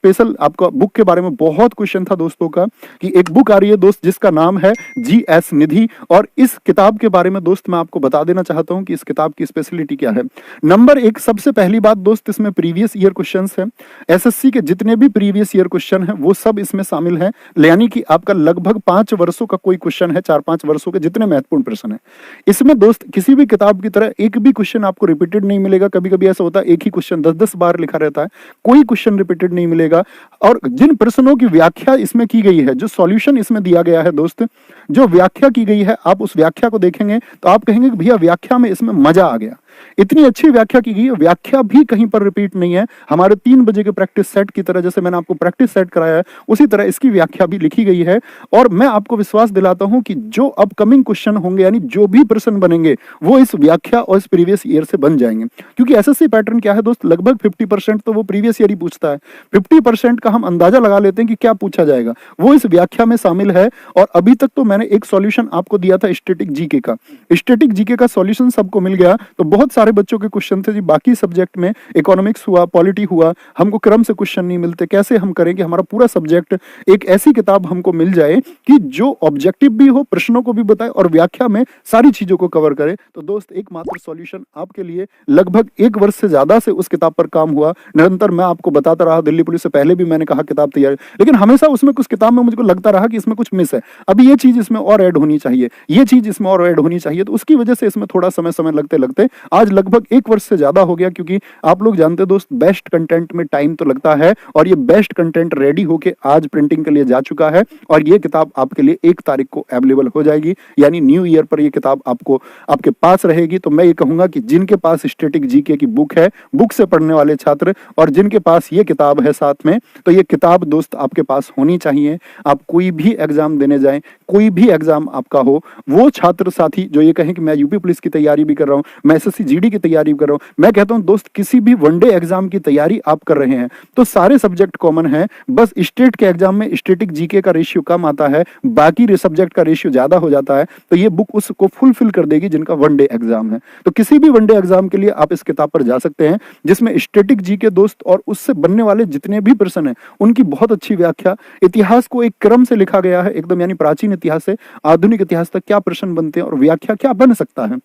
Special आपका book के बारे में बहुत क्वेश्चन था दोस्तों का कि एक बुक आ रही है दोस्त जिसका नाम है GS निधि, और इस किताब के बारे में दोस्त मैं आपको बता देना चाहता हूं कि इस किताब की स्पेशलिटी क्या है। नंबर एक, सबसे पहली बात दोस्त, इसमें प्रीवियस ईयर क्वेश्चंस है। SSC के जितने भी प्रीवियस ईयर क्वेश्चन है वो सब इसमें शामिल है, यानी कि आपका लगभग 5 वर्षों का कोई क्वेश्चन है, 4-5 वर्षों के जितने महत्वपूर्ण प्रश्न है इसमें दोस्त। किसी भी किताब की तरह एक भी क्वेश्चन आपको रिपीटेड नहीं मिलेगा। कभी कभी ऐसा होता है एक ही क्वेश्चन 10-10 बार लिखा रहता है, कोई क्वेश्चन रिपीटेड नहीं मिलेगा। और जिन प्रश्नों की व्याख्या इसमें की गई है, जो सॉल्यूशन इसमें दिया गया है दोस्त, जो व्याख्या की गई है, आप उस व्याख्या को देखेंगे तो आप कहेंगे कि भैया व्याख्या में इसमें मजा आ गया, इतनी अच्छी व्याख्या की गई है। व्याख्या भी कहीं पर रिपीट नहीं है। हमारे 3 बजे के प्रैक्टिस सेट की तरह, जैसे मैंने आपको प्रैक्टिस सेट कराया है, उसी तरह इसकी व्याख्या भी लिखी गई है। और मैं आपको विश्वास दिलाता हूं कि जो अपकमिंग क्वेश्चन होंगे, यानी जो भी प्रश्न बनेंगे, वो इस व्याख्या और इस प्रीवियस ईयर से बन जाएंगे। क्योंकि SSC पैटर्न क्या है दोस्त, लगभग 50% तो वो प्रीवियस ईयर ही पूछता है, 50% का हम अंदाजा लगा लेते हैं कि क्या पूछा जाएगा, वो इस व्याख्या में शामिल है। और अभी तक तो मैंने एक सॉल्यूशन आपको दिया था स्टैटिक जीके का, स्टैटिक जीके का सॉल्यूशन सबको मिल गया। तो बहुत सारे बच्चों के क्वेश्चन थे जी, बाकी सब्जेक्ट में इकोनॉमिक्स हुआ, पॉलिटी हुआ, हमको क्रम से क्वेश्चन नहीं मिलते, कैसे हम करें कि हमारा पूरा सब्जेक्ट एक ऐसी किताब हमको मिल जाए कि जो ऑब्जेक्टिव भी हो, प्रश्नों को भी बताए और व्याख्या में सारी चीजों को कवर करे। तो दोस्त एकमात्र सॉल्यूशन आपके लिए, लगभग 1 वर्ष से ज्यादा से उस किताब पर काम हुआ निरंतर। मैं आपको बताता रहा, दिल्ली पुलिस से पहले भी मैंने कहा किताब तैयार, लेकिन हमेशा उसमें कुछ किताब में मुझको लगता रहा कि इसमें कुछ मिस है, अभी ये चीज इसमें और ऐड होनी चाहिए, ये चीज इसमें और ऐड होनी चाहिए। तो उसकी वजह से इसमें थोड़ा समय लगते लगते आज लगभग 1 वर्ष से ज्यादा हो गया। क्योंकि आप लोग जानते हैं दोस्त, बेस्ट कंटेंट में टाइम तो लगता है, और ये बेस्ट कंटेंट रेडी होके आज प्रिंटिंग के लिए जा चुका है। और ये किताब आपके लिए 1 तारीख को अवेलेबल हो जाएगी, यानी न्यू ईयर पर ये किताब आपको आपके पास रहेगी। तो मैं ये कहूंगा कि जिनके पास स्टैटिक जीके की बुक है, बुक से पढ़ने वाले छात्र, और जिनके पास ये किताब है साथ में, तो ये किताब दोस्त आपके पास होनी चाहिए। आप कोई भी एग्जाम देने जाएं, कोई भी एग्जाम आपका हो, वो छात्र साथी जो ये कहें कि मैं यूपी पुलिस की तैयारी भी कर रहा हूं, मैं SSC GD की तैयारी भी कर रहा हूं, मैं कहता हूं दोस्त किसी भी वनडे एग्जाम की तैयारी आप कर रहे हैं तो सारे सब्जेक्ट कॉमन है, बस स्टेट के एग्जाम में स्टैटिक जीके का रेशियो कम आता है, बाकी सब्जेक्ट का रेशियो ज्यादा हो जाता है। तो ये बुक उसको फुलफिल कर देगी जिनका वनडे एग्जाम है। तो किसी भी वनडे एग्जाम के लिए आप इस किताब पर जा सकते हैं, जिसमें स्टैटिक जीके दोस्त और उससे बनने वाले जितने भी प्रश्न हैं उनकी बहुत अच्छी व्याख्या, इतिहास को एक क्रम से लिखा गया है एकदम, यानी प्राचीन इतिहास से आधुनिक इतिहास तक क्या प्रश्न बनते हैं और व्याख्या क्या बन सकता है।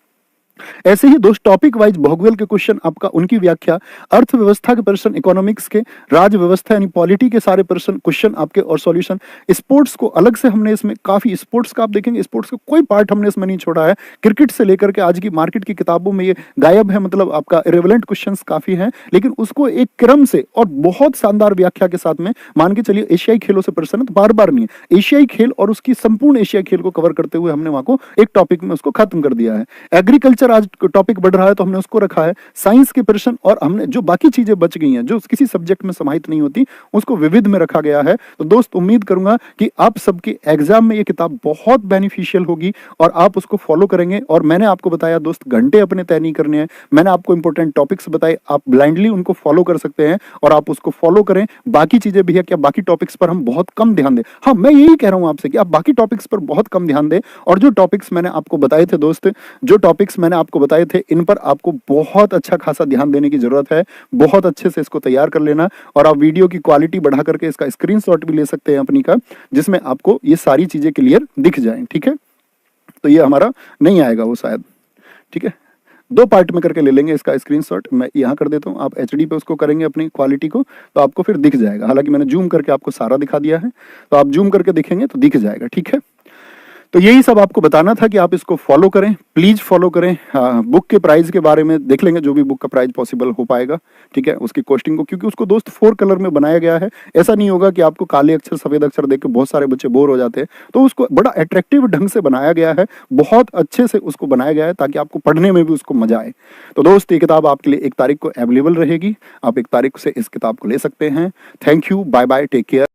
ऐसे ही दोस्त टॉपिक वाइज भूगोल के क्वेश्चन आपका, उनकी व्याख्या, अर्थव्यवस्था के प्रश्न, इकोनॉमिक्स के, राज्य व्यवस्था यानी पॉलिटी के सारे प्रश्न क्वेश्चन आपके और सॉल्यूशन। स्पोर्ट्स को अलग से हमने इसमें काफी, स्पोर्ट्स का आप देखेंगे स्पोर्ट्स का कोई पार्ट हमने इसमें नहीं छोड़ा है। क्रिकेट से लेकर के आज की मार्केट की किताबों में ये गायब है, मतलब आपका इरेलेवेंट क्वेश्चन काफी है, लेकिन उसको एक क्रम से और बहुत शानदार व्याख्या के साथ में, मान के चलिए एशियाई खेलों से प्रश्न तो बार बार नहीं है, एशियाई खेल और उसकी संपूर्ण एशियाई खेल को कवर करते हुए हमने वहां को एक टॉपिक में उसको खत्म कर दिया है। एग्रीकल्चर आज टॉपिक बढ़ रहा है तो हमने उसको रखा है, साइंस के प्रश्न और हमने जो बाकी चीजें बच गई हैं जो किसी सब्जेक्ट में समाहित नहीं होती उसको विविध में रखा गया है। तो दोस्त उम्मीद करूंगा कि आप सबके एग्जाम में ये किताब बहुत बेनिफिशियल होगी और आप उसको फॉलो करेंगे। और मैंने आपको बताया दोस्त, घंटे अपने तय नहीं करने हैं, मैंने आपको इंपॉर्टेंट टॉपिक्स बताए, आप ब्लाइंडली उनको फॉलो कर सकते हैं और आप उसको फॉलो करें। बाकी चीजें भी है क्या, बाकी टॉपिक्स पर हम बहुत कम ध्यान दें। हाँ, मैं यही कह रहा हूं आपसे कि आप बाकी टॉपिक्स पर बहुत कम ध्यान दें, और जो टॉपिक्स मैंने आपको बताए थे दोस्त, जो टॉपिक्स मैंने आपको बताए थे, इन पर आपको बहुत अच्छा खासा ध्यान देने की जरूरत है। बहुत अच्छे से इसको तैयार कर लेना, और आप वीडियो की क्वालिटी बढ़ा करके इसका स्क्रीनशॉट भी ले सकते हैं अपनी का, जिसमें आपको ये सारी चीजें क्लियर दिख जाएं। ठीक है, तो ये हमारा नहीं आएगा वो शायद, ठीक है, 2 पार्ट में करके ले लेंगे इसका स्क्रीनशॉट। मैं यहाँ कर देता हूँ, आप HD पे उसको करेंगे अपनी क्वालिटी को, तो आपको फिर दिख जाएगा। हालांकि मैंने जूम करके आपको सारा दिखा दिया है, तो आप जूम करके देखेंगे तो दिख जाएगा। ठीक है, तो यही सब आपको बताना था कि आप इसको फॉलो करें, प्लीज फॉलो करें। बुक के प्राइस के बारे में देख लेंगे, जो भी बुक का प्राइस पॉसिबल हो पाएगा, ठीक है, उसकी कॉस्टिंग को, क्योंकि उसको दोस्त 4 कलर में बनाया गया है। ऐसा नहीं होगा कि आपको काले अक्षर सफेद अक्षर देख के बहुत सारे बच्चे बोर हो जाते हैं, तो उसको बड़ा अट्रैक्टिव ढंग से बनाया गया है, बहुत अच्छे से उसको बनाया गया है ताकि आपको पढ़ने में भी उसको मजा आए। तो दोस्त ये किताब आपके लिए 1 तारीख को अवेलेबल रहेगी, आप 1 तारीख से इस किताब को ले सकते हैं। Thank you, bye bye, take care.